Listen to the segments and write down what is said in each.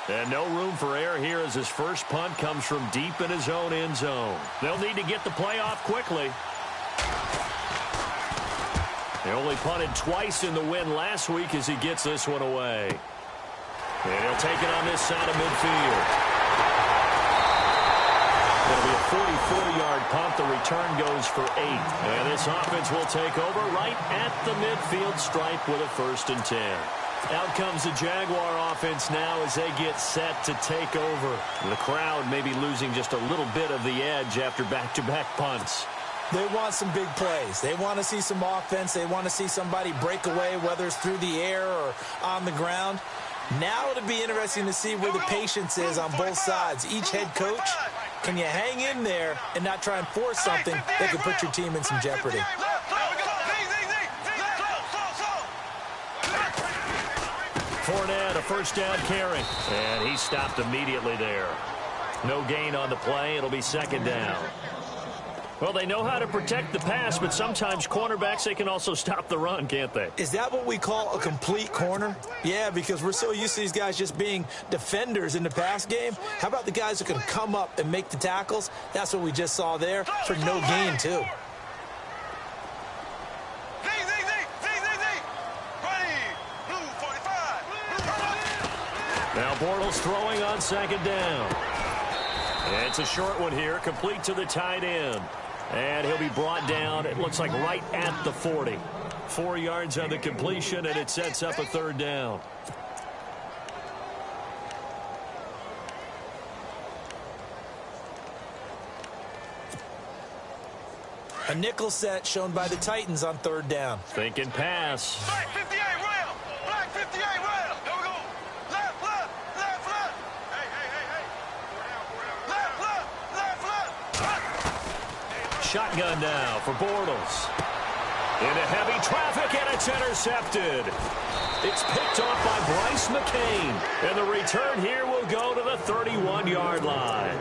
And no room for error here as his first punt comes from deep in his own end zone. They'll need to get the play off quickly. He only punted twice in the win last week as he gets this one away. And he'll take it on this side of midfield. It'll be a 44-yard punt. The return goes for 8. And this offense will take over right at the midfield stripe with a 1st and 10. Out comes the Jaguar offense now as they get set to take over. The crowd may be losing just a little bit of the edge after back-to-back punts. They want some big plays. They want to see some offense. They want to see somebody break away, whether it's through the air or on the ground. Now it'll be interesting to see where the patience is on both sides. Each head coach, can you hang in there and not try and force something that could put your team in some jeopardy? Fournette, a 1st down carry. And he stopped immediately there. No gain on the play. It'll be 2nd down. Well, they know how to protect the pass, but sometimes cornerbacks, they can also stop the run, can't they? Is that what we call a complete corner? Yeah, because we're so used to these guys just being defenders in the pass game. How about the guys who can come up and make the tackles? That's what we just saw there for no gain, too. Now Bortles throwing on 2nd down. It's a short one here, complete to the tight end. And he'll be brought down, it looks like right at the 40. 4 yards on the completion, and it sets up a 3rd down. A nickel set shown by the Titans on 3rd down. Thinking pass. Black 58 round. Black 58 round. Go, go. Left, left, left, left. Hey, hey, hey, hey. Left, left, left, left. Shotgun now for Bortles. Into heavy traffic, and it's intercepted. It's picked off by Bryce McCain. And the return here will go to the 31-yard line.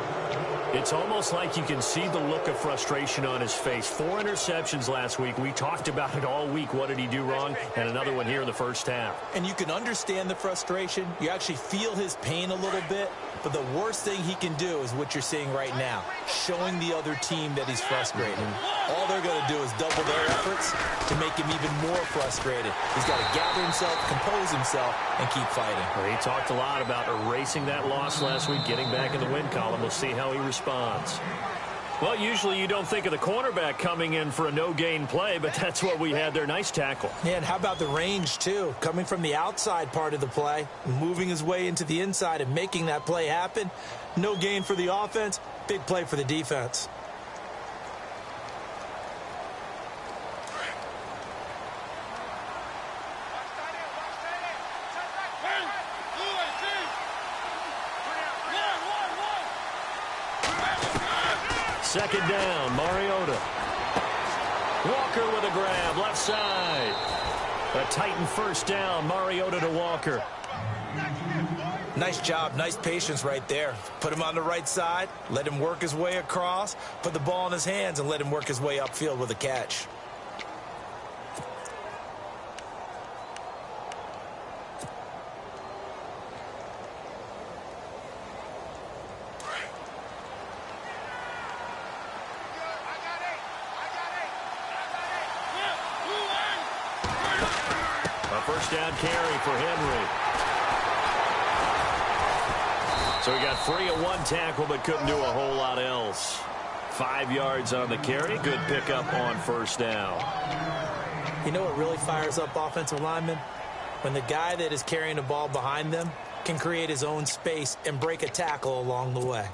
It's almost like you can see the look of frustration on his face. 4 interceptions last week. We talked about it all week. What did he do wrong? And another one here in the first half. And you can understand the frustration. You actually feel his pain a little bit. But the worst thing he can do is what you're seeing right now, showing the other team that he's frustrated. All they're going to do is double their efforts to make him even more frustrated. He's got to gather himself, compose himself, and keep fighting. Well, he talked a lot about erasing that loss last week, getting back in the win column. We'll see how he responds. Well, usually you don't think of the cornerback coming in for a no-gain play, but that's what we had there. Nice tackle. Yeah, and how about the range, too? Coming from the outside part of the play, moving his way into the inside and making that play happen. No gain for the offense, big play for the defense. Second down, Mariota. Walker with a grab, left side. A Titan 1st down, Mariota to Walker. Nice job, nice patience right there. Put him on the right side, let him work his way across, put the ball in his hands, and let him work his way upfield with a catch. First down carry for Henry. So he got free of 1 tackle but couldn't do a whole lot else. 5 yards on the carry. Good pickup on 1st down. You know what really fires up offensive linemen? When the guy that is carrying the ball behind them can create his own space and break a tackle along the way.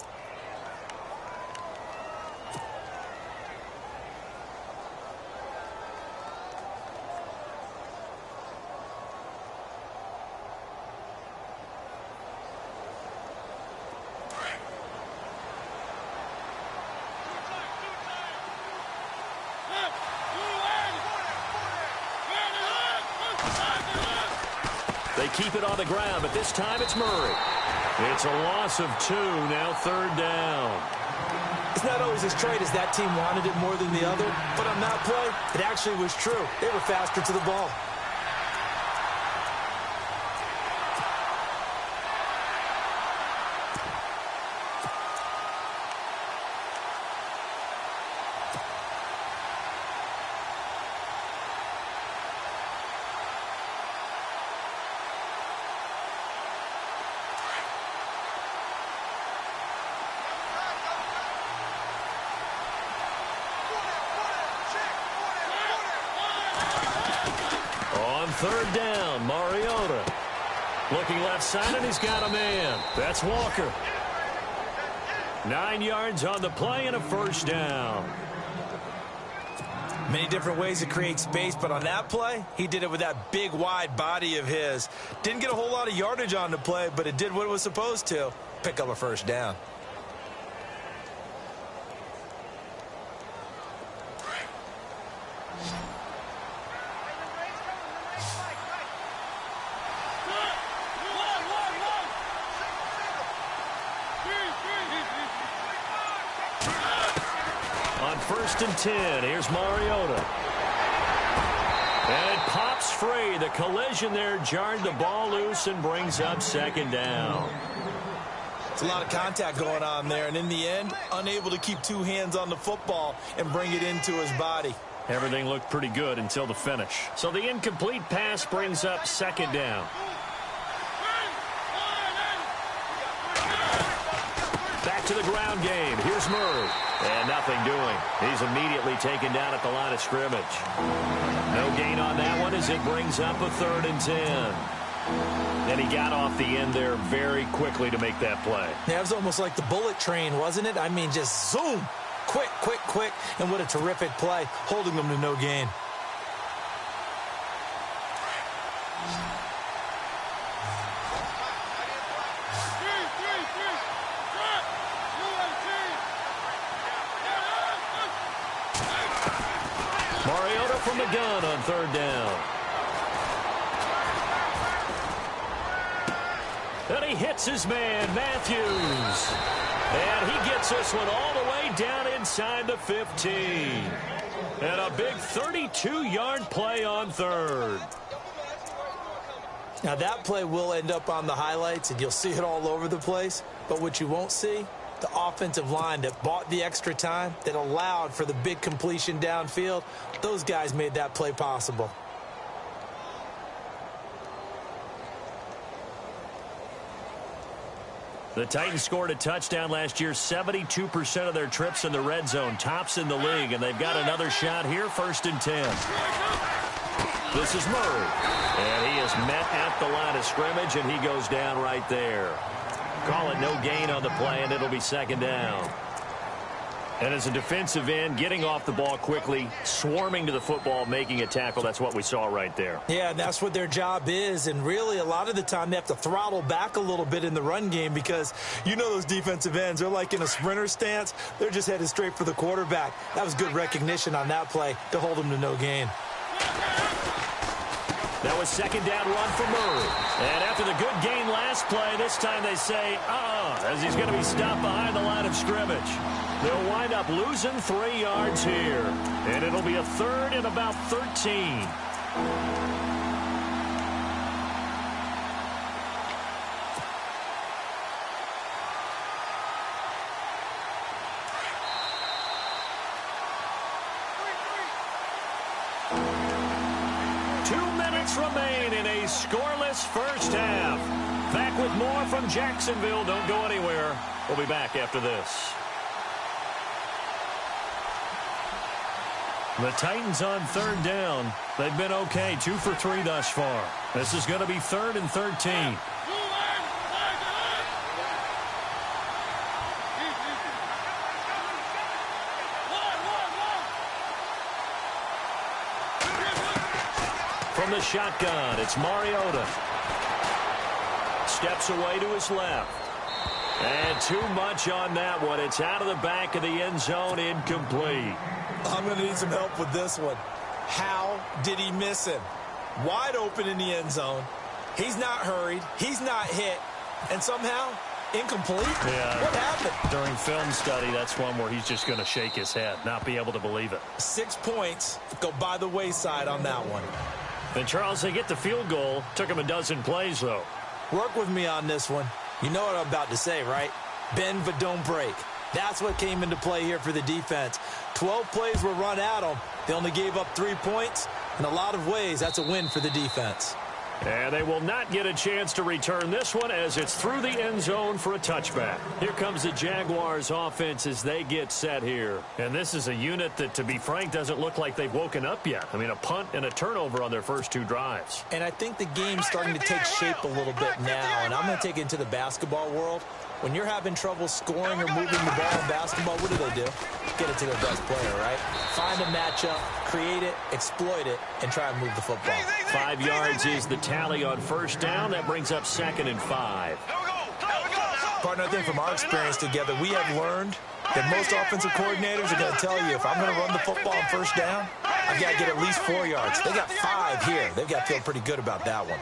They keep it on the ground, but this time it's Murray. It's a loss of 2, now 3rd down. It's not always as trite as that team wanted it more than the other, but on that play, it actually was true. They were faster to the ball. 3rd down, Mariota. Looking left side, and he's got a man. That's Walker. 9 yards on the play and a 1st down. Many different ways to create space, but on that play, he did it with that big, wide body of his. Didn't get a whole lot of yardage on the play, but it did what it was supposed to. Pick up a 1st down. On 1st and 10, here's Mariota. And it pops free. The collision there jarred the ball loose and brings up 2nd down. It's a lot of contact going on there, and in the end, unable to keep 2 hands on the football and bring it into his body. Everything looked pretty good until the finish. So the incomplete pass brings up 2nd down. Back to the ground game. Here's Murray. And nothing doing. He's immediately taken down at the line of scrimmage. No gain on that one as it brings up a 3rd and 10. And he got off the end there very quickly to make that play. Yeah, it was almost like the bullet train, wasn't it? I mean, just zoom. Quick, quick, quick. And what a terrific play, holding them to no gain. Mariota from the gun on 3rd down. And he hits his man, Matthews. And he gets this one all the way down inside the 15. And a big 32-yard play on 3rd. Now, that play will end up on the highlights, and you'll see it all over the place. But what you won't see, the offensive line that bought the extra time, that allowed for the big completion downfield, those guys made that play possible. The Titans scored a touchdown last year, 72% of their trips in the red zone, tops in the league, and they've got another shot here, 1st and 10. This is Murray, and he is met at the line of scrimmage, and he goes down right there. Call it no gain on the play, and it'll be 2nd down. And as a defensive end, getting off the ball quickly, swarming to the football, making a tackle, that's what we saw right there. Yeah, and that's what their job is, and really a lot of the time they have to throttle back a little bit in the run game because you know those defensive ends, they're like in a sprinter stance. They're just headed straight for the quarterback. That was good recognition on that play to hold them to no gain. That was 2nd down run for Murray. And after the good gain last play, this time they say, as he's going to be stopped behind the line of scrimmage. They'll wind up losing 3 yards here. And it'll be a 3rd and about 13. Remain in a scoreless first half. Back with more from Jacksonville. Don't go anywhere. We'll be back after this. The Titans on 3rd down. They've been okay, 2 for 3 thus far. This is going to be 3rd and 13. From the shotgun, it's Mariota. Steps away to his left. And too much on that one. It's out of the back of the end zone, incomplete. I'm going to need some help with this one. How did he miss him? Wide open in the end zone. He's not hurried. He's not hit. And somehow, incomplete? Yeah. What happened? During film study, that's one where he's just going to shake his head, not be able to believe it. 6 points go by the wayside on that one. And, Charles, they get the field goal. Took him a dozen plays, though. Work with me on this one. You know what I'm about to say, right? Bend but don't break. That's what came into play here for the defense. 12 plays were run at them. They only gave up 3 points. In a lot of ways, that's a win for the defense. And they will not get a chance to return this one as it's through the end zone for a touchback. Here comes the Jaguars offense as they get set here. And this is a unit that, to be frank, doesn't look like they've woken up yet. I mean, a punt and a turnover on their first 2 drives. And I think the game's starting to take shape a little bit now. And I'm going to take it into the basketball world. When you're having trouble scoring or moving the ball in basketball, what do? Get it to their best player, right? Find a matchup, create it, exploit it, and try and move the football. 5 yards is the tally on first down. That brings up 2nd and 5. Partner, I think from our experience together, we have learned that most offensive coordinators are going to tell you, if I'm going to run the football on first down, I've got to get at least 4 yards. They got 5 here. They've got to feel pretty good about that one.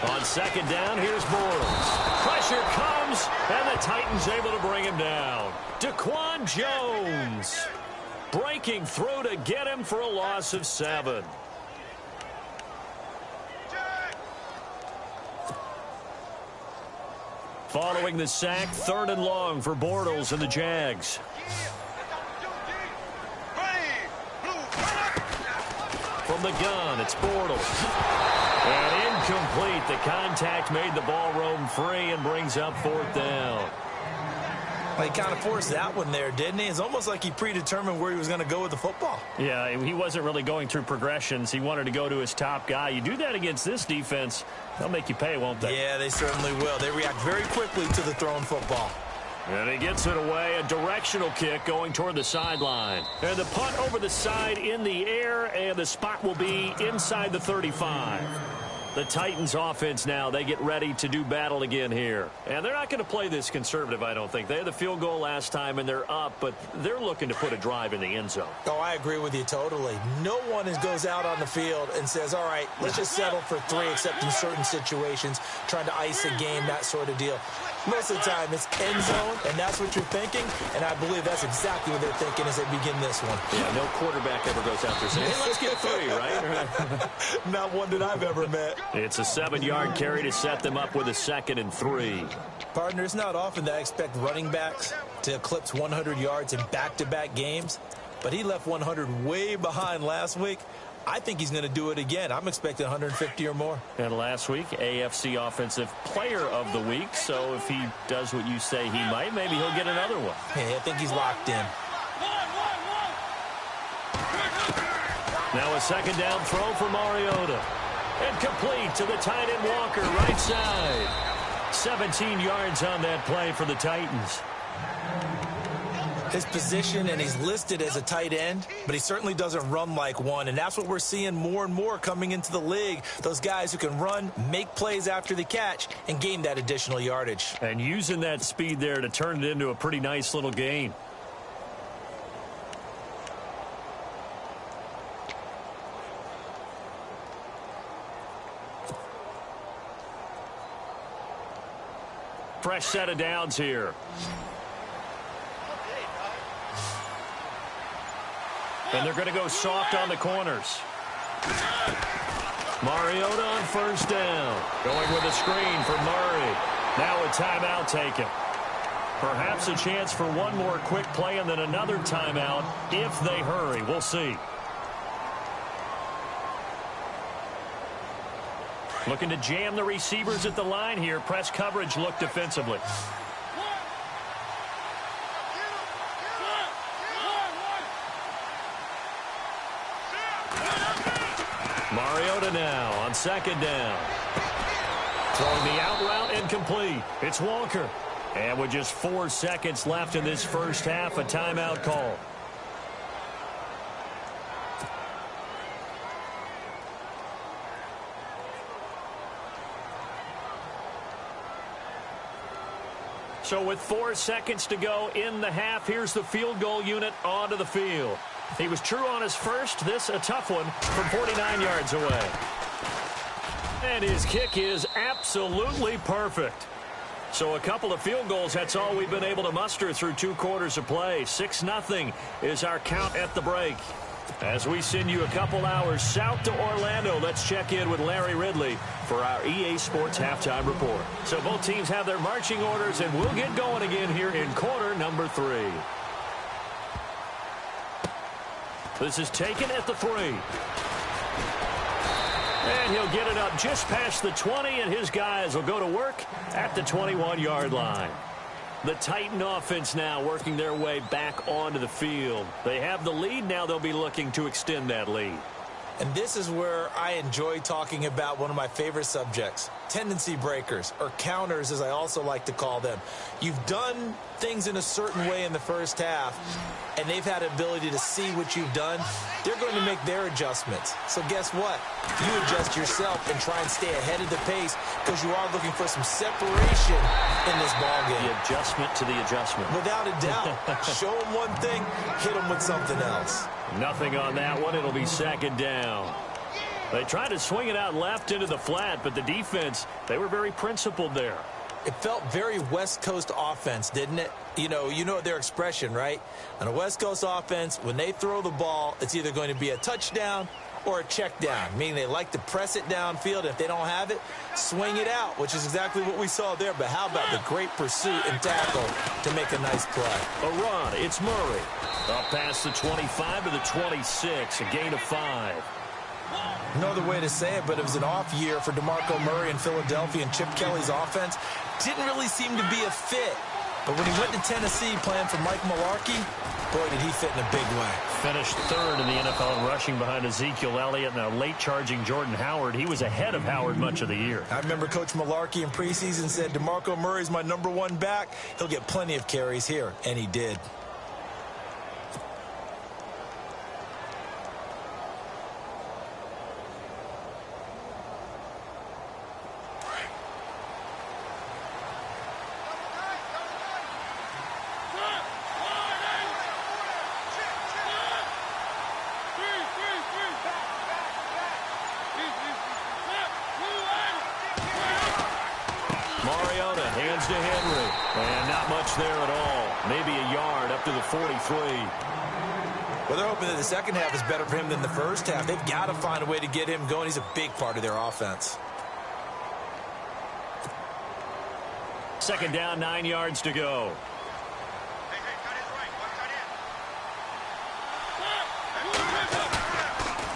On 2nd down, here's Bortles. Pressure comes, and the Titans able to bring him down. Daquan Jones breaking through to get him for a loss of 7. Following the sack, 3rd and long for Bortles and the Jags. From the gun, it's Bortles. And incomplete. The contact made the ball roam free and brings up 4th down. Well, he kind of forced that one there, didn't he? It's almost like he predetermined where he was going to go with the football. Yeah, he wasn't really going through progressions. He wanted to go to his top guy. You do that against this defense, they'll make you pay, won't they? Yeah, they certainly will. They react very quickly to the thrown football. And he gets it away, a directional kick going toward the sideline. And the punt over the side in the air, and the spot will be inside the 35. The Titans offense now, they get ready to do battle again here. And they're not going to play this conservative, I don't think. They had the field goal last time, and they're up, but they're looking to put a drive in the end zone. Oh, I agree with you totally. No one goes out on the field and says, all right, let's just settle for 3, except in certain situations, trying to ice a game, that sort of deal. Most of the time, it's end zone, and that's what you're thinking, and I believe that's exactly what they're thinking as they begin this one. Yeah, no quarterback ever goes out there saying, hey, let's get 3, right? Not one that I've ever met. It's a 7-yard carry to set them up with a 2nd and 3. Partner, it's not often that I expect running backs to eclipse 100 yards in back-to-back games, but he left 100 way behind last week. I think he's going to do it again. I'm expecting 150 or more. And last week, AFC Offensive Player of the Week. So if he does what you say he might, maybe he'll get another one. Hey, I think he's locked in. Now a 2nd down throw for Mariota. And complete to the tight end Walker, right side. 17 yards on that play for the Titans. His position, and he's listed as a tight end, but he certainly doesn't run like one, and that's what we're seeing more and more coming into the league. Those guys who can run, make plays after the catch, and gain that additional yardage. And using that speed there to turn it into a pretty nice little gain. Fresh set of downs here. And they're going to go soft on the corners. Mariota on 1st down. Going with a screen for Murray. Now a timeout taken. Perhaps a chance for one more quick play and then another timeout if they hurry. We'll see. Looking to jam the receivers at the line here. Press coverage look defensively. Mariota now on 2nd down. Throwing the out route incomplete. It's Walker. And with just 4 seconds left in this first half, a timeout call. So with 4 seconds to go in the half, here's the field goal unit onto the field. He was true on his first. This a tough one from 49 yards away. And his kick is absolutely perfect. So a couple of field goals, that's all we've been able to muster through 2 quarters of play. 6-0 is our count at the break. As we send you a couple hours south to Orlando, let's check in with Larry Ridley for our EA Sports Halftime Report. So both teams have their marching orders, and we'll get going again here in quarter number 3. This is taken at the 3. And he'll get it up just past the 20, and his guys will go to work at the 21-yard line. The Titan offense now working their way back onto the field. They have the lead. Now they'll be looking to extend that lead. And this is where I enjoy talking about one of my favorite subjects, tendency breakers, or counters as I also like to call them. You've done things in a certain way in the first half, and they've had the ability to see what you've done. They're going to make their adjustments. So guess what? You adjust yourself and try and stay ahead of the pace because you are looking for some separation in this ballgame. The adjustment to the adjustment. Without a doubt. Show them one thing, hit them with something else. Nothing on that one. It'll be second down. They tried to swing it out left into the flat, but the defense, they were very principled there. It felt very West Coast offense, didn't it? You know their expression, right? On a West Coast offense, when they throw the ball, it's either going to be a touchdown or a check down, meaning they like to press it downfield. If they don't have it, swing it out, which is exactly what we saw there. But how about the great pursuit and tackle to make a nice play? A run. It's Murray. Up past the 25 to the 26, a gain of 5. No other way to say it, but it was an off year for DeMarco Murray in Philadelphia, and Chip Kelly's offense didn't really seem to be a fit. But when he went to Tennessee playing for Mike Mularkey, boy, did he fit in a big way. Finished third in the NFL in rushing behind Ezekiel Elliott and a late-charging Jordan Howard. He was ahead of Howard much of the year. I remember Coach Mularkey in preseason said, DeMarco Murray's my #1 back. He'll get plenty of carries here, and he did. To Henry, and not much there at all. Maybe a yard up to the 43. Well, they're hoping that the second half is better for him than the first half. They've got to find a way to get him going. He's a big part of their offense. Second down, 9 yards to go.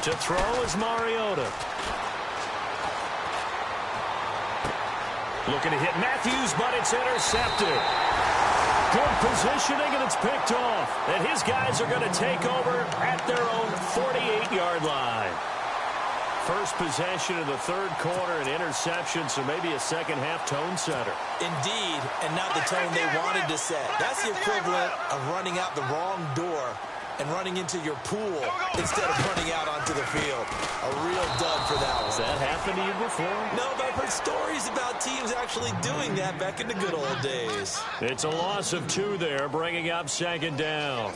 To throw is Mariota. Looking to hit Matthews, but it's intercepted. Good positioning, and it's picked off. And his guys are going to take over at their own 48-yard line. First possession of the third quarter, an interception, so maybe a second-half tone setter. Indeed, and not the tone they wanted to set. That's the equivalent of running out the wrong door and running into your pool instead of running out onto the field. A real dud for that one. Has that happened to you before? No, but I've heard stories about teams actually doing that back in the good old days. It's a loss of 2 there, bringing up second down.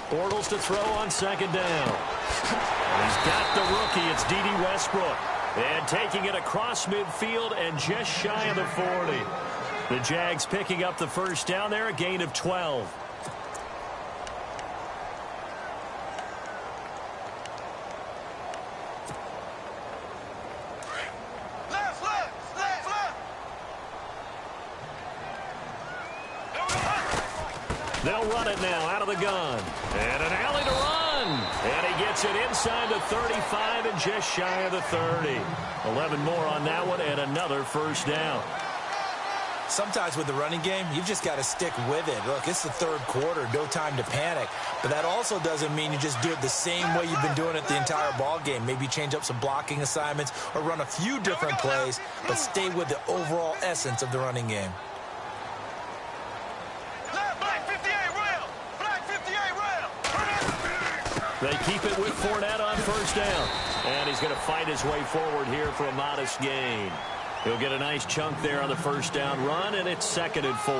Bortles to throw on second down. And he's got the rookie. It's D.D. Westbrook. And taking it across midfield and just shy of the 40. The Jags picking up the first down there, a gain of 12. They'll run it now out of the gun. And an alley to run. And he gets it inside the 35 and just shy of the 30. 11 more on that one and another first down. Sometimes with the running game, you've just got to stick with it. Look, it's the third quarter, no time to panic. But that also doesn't mean you just do it the same way you've been doing it the entire ball game. Maybe change up some blocking assignments or run a few different plays, but stay with the overall essence of the running game. They keep it with Fournette on first down. And he's going to fight his way forward here for a modest gain. He'll get a nice chunk there on the first down run, and it's 2nd and 4.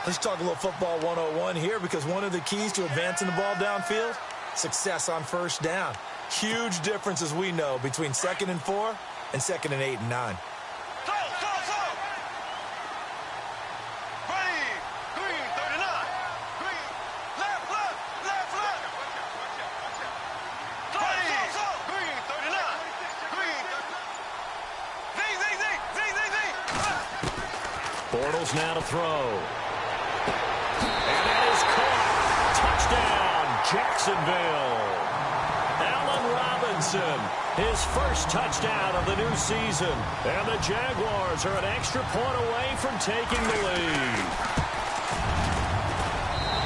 Let's talk a little football 101 here, because one of the keys to advancing the ball downfield Success on first down. Huge difference, as we know, between 2nd and 4 and 2nd and 8 and 9. Throw. Ready. Green, 39. Green. Left. Ready. Green, 39. Green. Z. Bortles now to throw. And that is caught. Touchdown, Jacksonville. Allen Robinson, his first touchdown of the new season. And the Jaguars are an extra point away from taking the lead.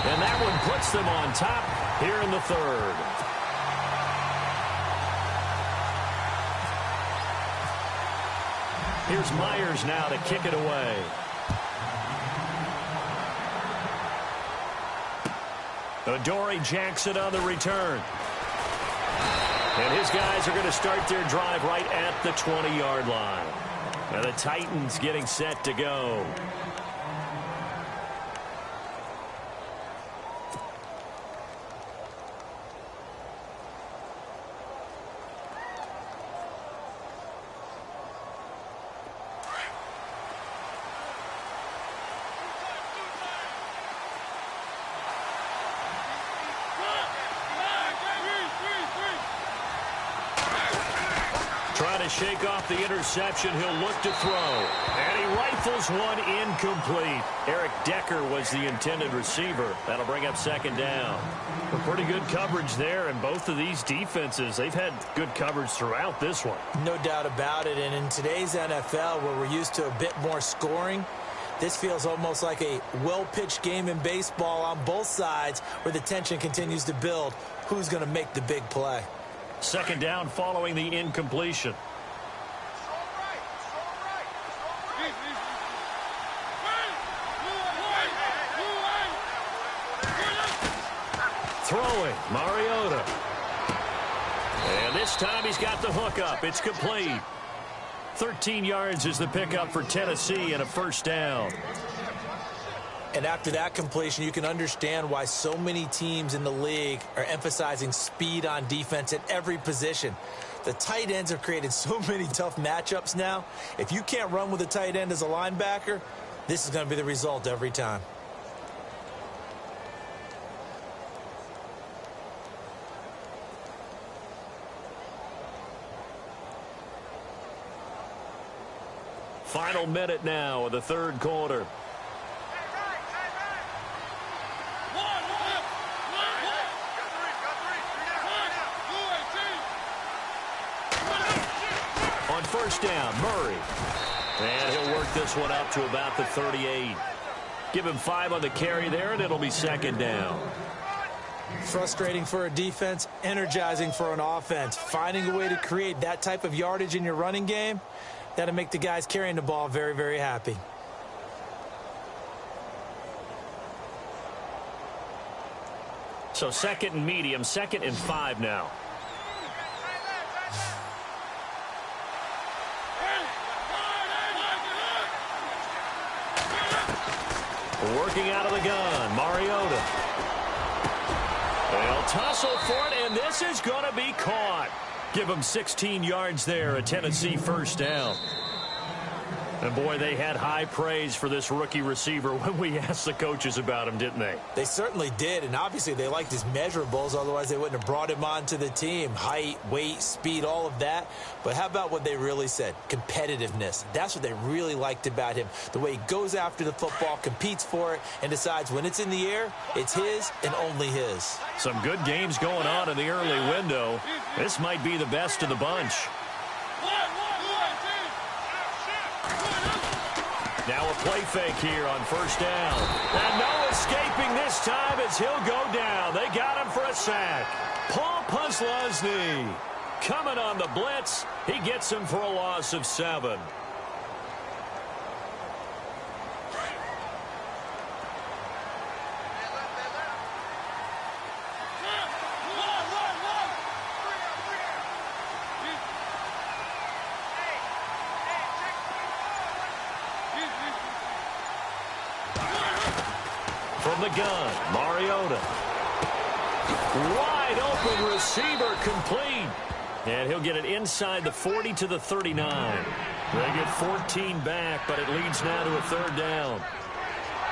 And that one puts them on top here in the third. Here's Myers now to kick it away. Adoree Jackson on the return. And his guys are going to start their drive right at the 20-yard line. And the Titans getting set to go. Trying to shake off the interception. He'll look to throw. And he rifles one incomplete. Eric Decker was the intended receiver. That'll bring up 2nd down. Well, pretty good coverage there. And both of these defenses, they've had good coverage throughout this one. No doubt about it. And in today's NFL, where we're used to a bit more scoring, this feels almost like a well-pitched game in baseball on both sides where the tension continues to build. Who's going to make the big play? 2nd down following the incompletion. Throwing, Mariota. And this time he's got the hook up. It's complete. 13 yards is the pickup for Tennessee and a 1st down. And after that completion, you can understand why so many teams in the league are emphasizing speed on defense at every position. The tight ends have created so many tough matchups now. If you can't run with a tight end as a linebacker, this is going to be the result every time. Final minute now of the 3rd quarter. On 1st down, Murray. And he'll work this one up to about the 38. Give him 5 on the carry there, and it'll be 2nd down. Frustrating for a defense, energizing for an offense. Finding a way to create that type of yardage in your running game, that'll make the guys carrying the ball very, very happy. So 2nd and medium, 2nd and 5 now. Working out of the gun, Mariota. They'll tussle for it, and this is going to be caught. Give them 16 yards there, a Tennessee 1st down. And, boy, they had high praise for this rookie receiver when we asked the coaches about him, didn't they? They certainly did, and obviously they liked his measurables, otherwise they wouldn't have brought him onto the team. Height, weight, speed, all of that. But how about what they really said? Competitiveness. That's what they really liked about him. The way he goes after the football, competes for it, and decides when it's in the air, it's his and only his. Some good games going on in the early window. This might be the best of the bunch. Now a play fake here on 1st down. And no escaping this time as he'll go down. They got him for a sack. Paul Posluszny coming on the blitz. He gets him for a loss of 7. From the gun, Mariota. Wide open receiver complete. And he'll get it inside the 40 to the 39. They get 14 back, but it leads now to a third down.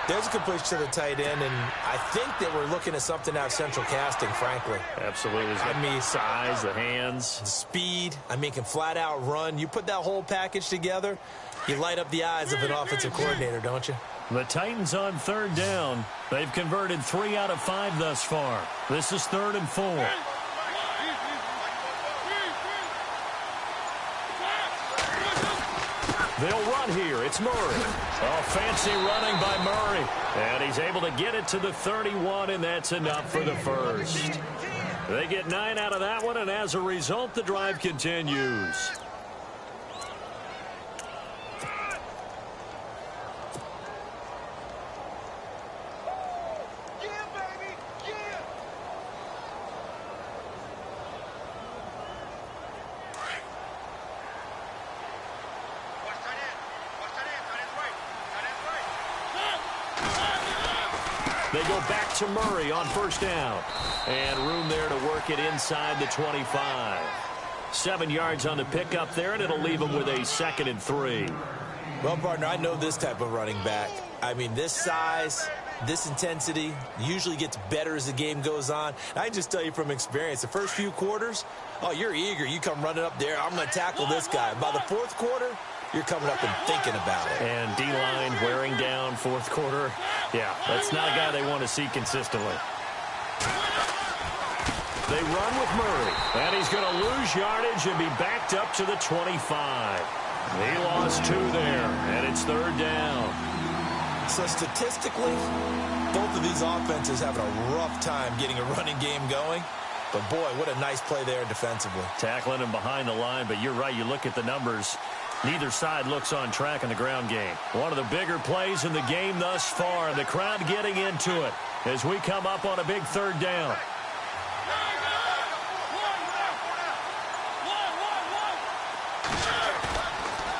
There's a completion to the tight end, and I think that we're looking at something out of central casting, frankly. Absolutely. I mean, size, the hands. The speed. I mean, can flat out run. You put that whole package together, you light up the eyes of an offensive coordinator, don't you? The Titans on third down. They've converted 3 out of 5 thus far. This is 3rd and 4. They'll run here. It's Murray. Oh, fancy running by Murray. And he's able to get it to the 31, and that's enough for the first. They get 9 out of that one, and as a result, the drive continues. They go back to Murray on first down. And room there to work it inside the 25. 7 yards on the pickup there, and it'll leave them with a 2nd and 3. Well, partner, I know this type of running back. I mean, this size, this intensity usually gets better as the game goes on. I just tell you from experience, the first few quarters, oh, you're eager. You come running up there. I'm going to tackle this guy. By the 4th quarter, you're coming up and thinking about it. And D-line wearing down 4th quarter. Yeah, that's not a guy they want to see consistently. They run with Murray, and he's going to lose yardage and be backed up to the 25. He lost 2 there, and it's 3rd down. So statistically, both of these offenses having a rough time getting a running game going. But, boy, what a nice play there defensively. Tackling him behind the line, but you're right. You look at the numbers. Neither side looks on track in the ground game. One of the bigger plays in the game thus far, and the crowd getting into it as we come up on a big 3rd down.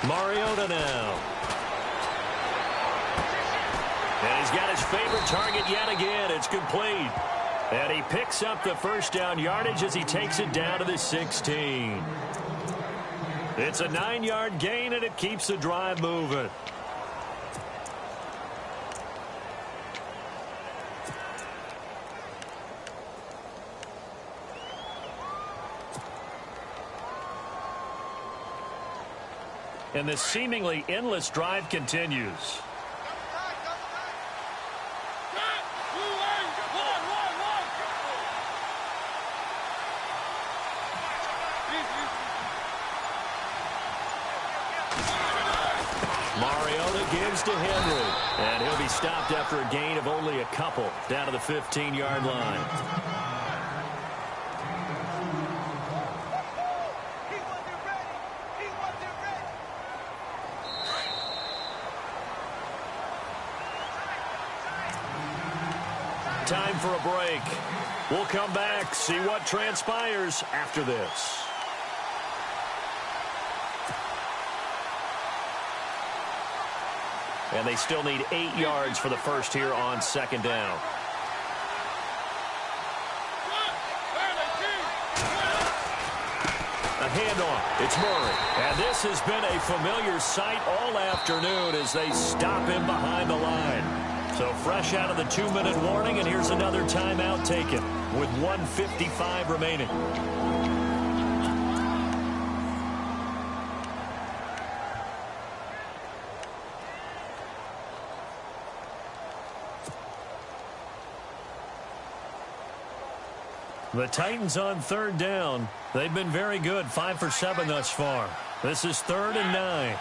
Mariota now. And he's got his favorite target yet again. It's complete. And he picks up the first down yardage as he takes it down to the 16. It's a 9-yard gain, and it keeps the drive moving. And this seemingly endless drive continues. Mariota gives to Henry, and he'll be stopped after a gain of only a couple down to the 15-yard line. Time for a break. We'll come back, see what transpires after this. And they still need 8 yards for the first here on 2nd down. A handoff. It's Murray. And this has been a familiar sight all afternoon as they stop him behind the line. So fresh out of the 2-minute warning, and here's another timeout taken with 1:55 remaining. The Titans on 3rd down. They've been very good, 5 for 7 thus far. This is 3rd and 9.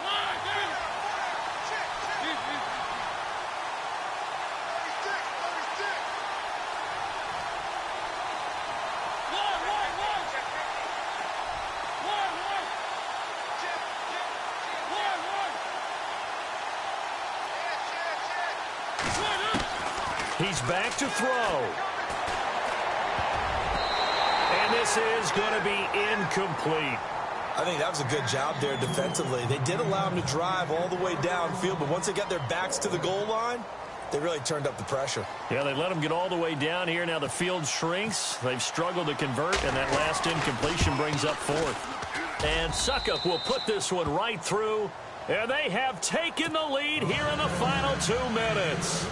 He's back to throw. And this is going to be incomplete. I think that was a good job there defensively. They did allow him to drive all the way downfield, but once they got their backs to the goal line, They really turned up the pressure. Yeah, they let them get all the way down here. Now the field shrinks. They've struggled to convert, and that last incompletion brings up fourth. And Suckup will put this one right through, and they have taken the lead here in the final 2 minutes.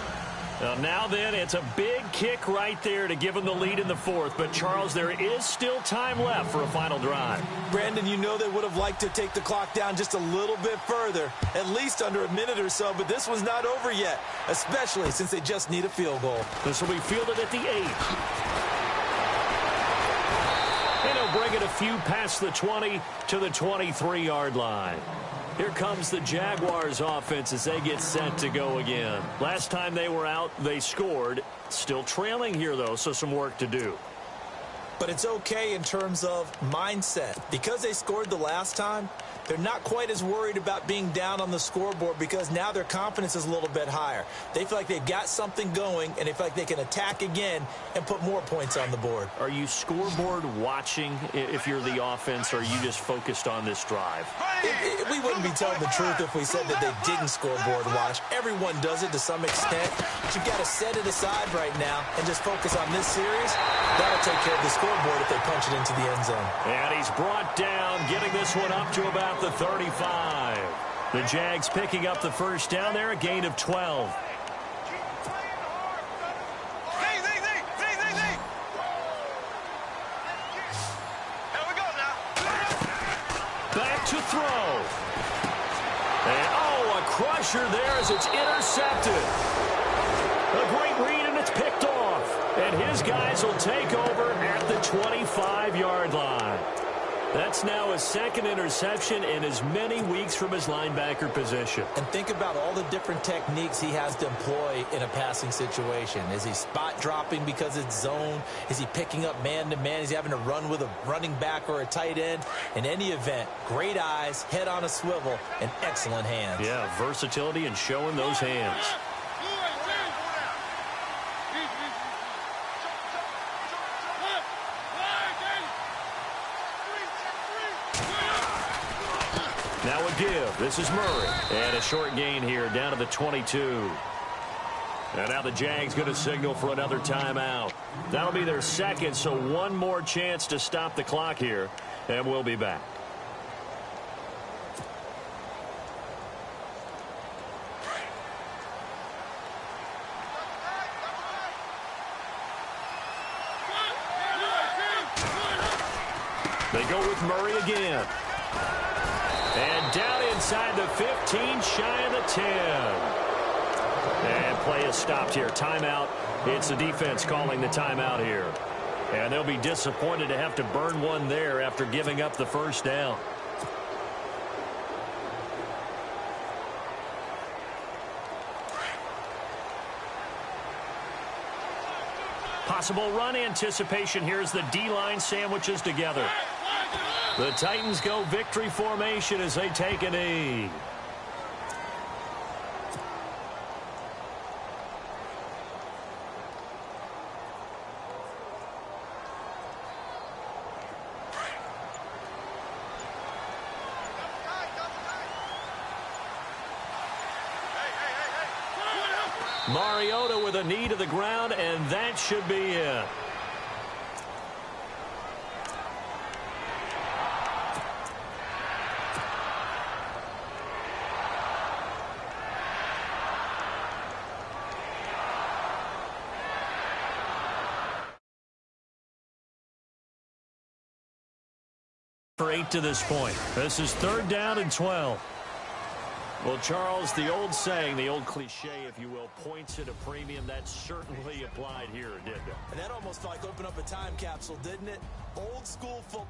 Now then, it's a big kick right there to give them the lead in the fourth. But, Charles, there is still time left for a final drive. Brandon, you know they would have liked to take the clock down just a little bit further, at least under a minute or so. But this one's not over yet, especially since they just need a field goal. This will be fielded at the 8. And he'll bring it a few past the 20 to the 23-yard line. Here comes the Jaguars offense as they get set to go again. Last time they were out, they scored. Still trailing here, though, so some work to do. But it's okay in terms of mindset. Because they scored the last time, they're not quite as worried about being down on the scoreboard because now their confidence is a little bit higher. They feel like they've got something going, and they feel like they can attack again and put more points on the board. Are you scoreboard watching if you're the offense, or are you just focused on this drive? We wouldn't be telling the truth if we said that they didn't scoreboard watch. Everyone does it to some extent. But you've got to set it aside right now and just focus on this series. That'll take care of the scoreboard if they punch it into the end zone. And he's brought down, getting this one up to about the 35. The Jags picking up the first down there, a gain of 12. Back to throw. And, a crusher there as it's intercepted. A great read, and it's picked off. And his guys will take over at the 25-yard line. That's now his second interception in as many weeks from his linebacker position. And think about all the different techniques he has to employ in a passing situation. Is he spot dropping because it's zone? Is he picking up man-to-man? Is he having to run with a running back or a tight end? In any event, great eyes, head on a swivel, and excellent hands. Yeah, versatility and showing those hands. Now a give. This is Murray. And a short gain here down to the 22. And now the Jags going to signal for another timeout. That'll be their second, so one more chance to stop the clock here. And we'll be back. They go with Murray again. And down inside the 15, shy of the 10. And play is stopped here. Timeout. It's the defense calling the timeout here. And they'll be disappointed to have to burn one there after giving up the first down. Possible run anticipation here as the D-line sandwiches together. The Titans go victory formation as they take a knee. Mariota with a knee to the ground, and that should be it. For 8 to this point. This is 3rd down and 12. Well, Charles, the old saying, the old cliche, if you will, points at a premium, that certainly applied here, didn't it? And that almost like opened up a time capsule, didn't it? Old school football.